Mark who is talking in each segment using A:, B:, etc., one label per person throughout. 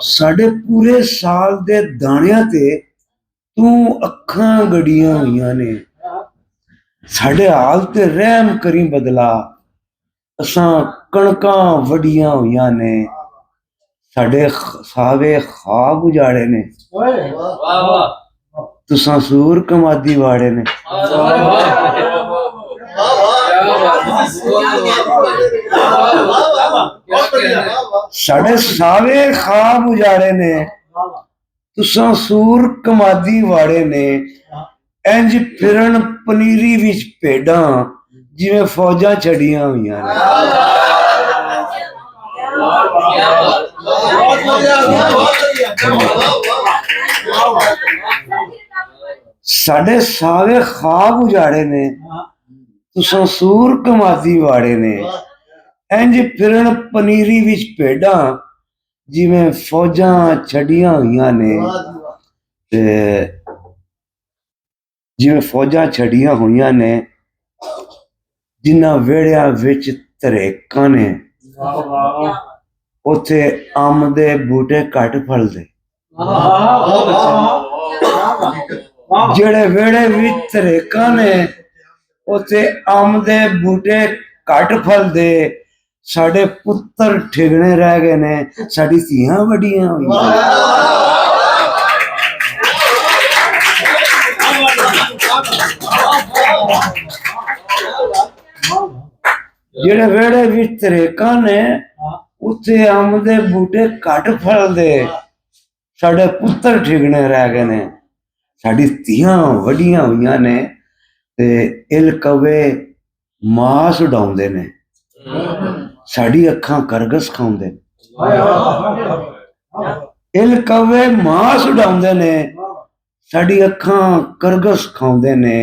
A: साढ़े पूरे साल दे दाणियां ते तू अखां गड़ियां हुई ने। साढ़े हाल ते रहम करी बदला, असां कणकां वडियां हुई ने। साढ़े सावे ख्वाब उजाड़े ने, तुसां सूर कमादी वाड़े ने। साढ़े सावे ख्वाब उजाड़े ने, तुसां सूर कमादी वाड़े ने। इंज फिरन पनीरी विच भेडां, जिवें फौजां छड़ियां हुई ने। साढ़े सावे ख्वाब उजाड़े ने, तुसां सूर कमादी वाड़े ने। इंज फिरन पनीरी विच भेडां, जिवें फौजां छड़ियां हुई ने। जिवें फौजां छड़ियां हुई ने, जिन्हां वेड़ियां विच धरेकां ने, उत्थे अंब दे बूटे घट फलदे। जेड़े वेड़े विच धरेकां ने, उत्थे अंब दे बूटे घट फलदे। साढ़े पुत्तर ठिगने रह गए ने, साड़ी धियां वड्डियां होईयां। जेड़े वेड़े विच धरेकां ने, उत्थे अंब दे बूटे घट फलदे। साढ़े पुत्तर ठिगने रह गए ने, साड़ी धियां वड्डियां होईयां ने। ते इल कवे मास उडाउंदे ने, साड़ी अखां करगस खाउंदे। इल कवे मास उडाउंदे ने, साड़ी अखां करगस खाउंदे ने।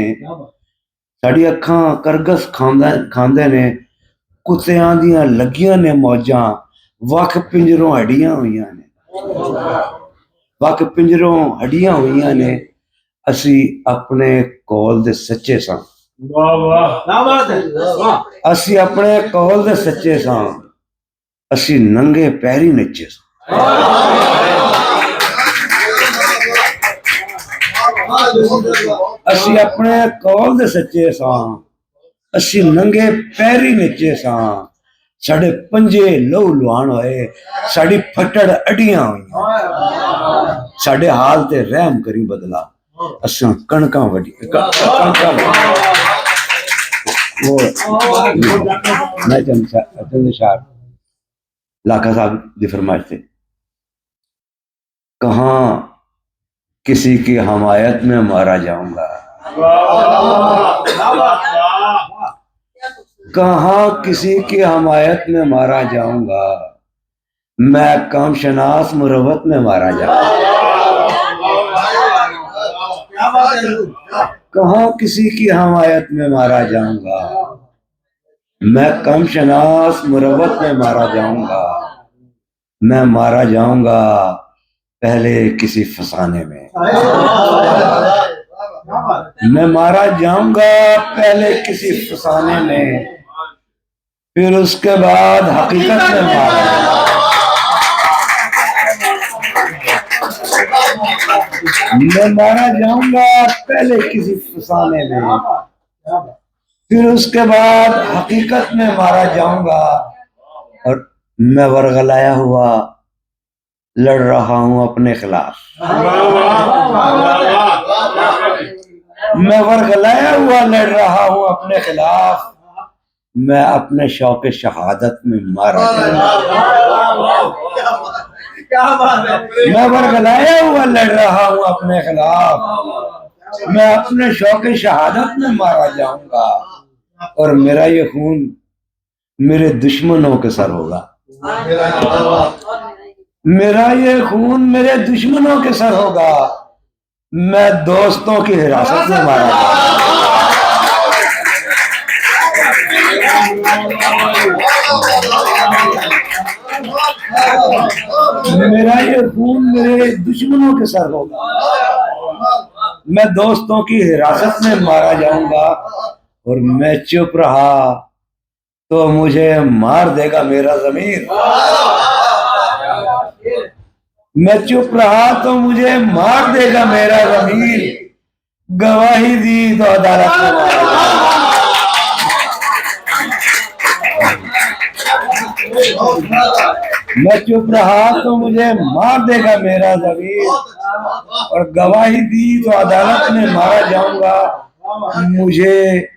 A: साड़ी अखां करगस खांदे ने। कुत्तियां दियां लगियां ने मौजां, वख पिंजरों हड्डियां हुईयां ने। वख पिंजरों हड्डियां हुईयां ने। असी अपने कौल दे सच्चे सां। असी अपने कौल दे सच्चे सां। असी नंगे पैरी नच्चे सां। असी अपने कौल दे सच्चे सां। असी नंगे पैरी नच्चे सां। साढ़े पंजे लहू लुहान होए, साड़ी फटड़ अड्डियां हुई। साढ़े हाल ते रहम करी बदला, असां कणकां वड्डी। मैं चंद लाखा साहब की फरमाइश थे, कहाँ किसी की हमायत में मारा जाऊंगा। कहाँ किसी की हमायत में मारा जाऊंगा, मैं काम शनास मुरवत में मारा जाऊंगा। कहाँ किसी की हमायत में मारा जाऊंगा, मैं कम शनास मुरवत में मारा जाऊंगा। मैं मारा जाऊंगा पहले किसी फसाने में। मैं मारा जाऊंगा पहले किसी फसाने में, फिर उसके बाद हकीकत में मारा जाऊंगा। मैं मारा जाऊंगा पहले किसी फसाने में, फिर उसके बाद हकीकत में मारा जाऊंगा। और मैं वरगलाया हुआ लड़ रहा हूं अपने खिलाफ। मैं वरगलाया हुआ लड़ रहा हूं अपने खिलाफ। मैं अपने शौक शहादत में मारा जाऊंगा। मैं वरगलाया हुआ लड़ रहा हूं अपने खिलाफ। मैं अपने शौक शहादत में मारा जाऊंगा। और मेरा ये खून मेरे दुश्मनों के सर होगा। मेरा ये खून मेरे दुश्मनों के सर होगा। मैं दोस्तों की हिरासत में मारा जाऊंगा। मेरा ये खून मेरे दुश्मनों के सर होगा। मैं दोस्तों की हिरासत में मारा जाऊंगा। और मैं चुप रहा तो मुझे मार देगा मेरा ज़मीर। मैं चुप रहा तो मुझे मार देगा मेरा ज़मीर। गवाही दी तो अदालत में मारा। मैं चुप रहा तो मुझे मार देगा मेरा ज़मीर, और गवाही दी तो अदालत में मारा जाऊंगा। मुझे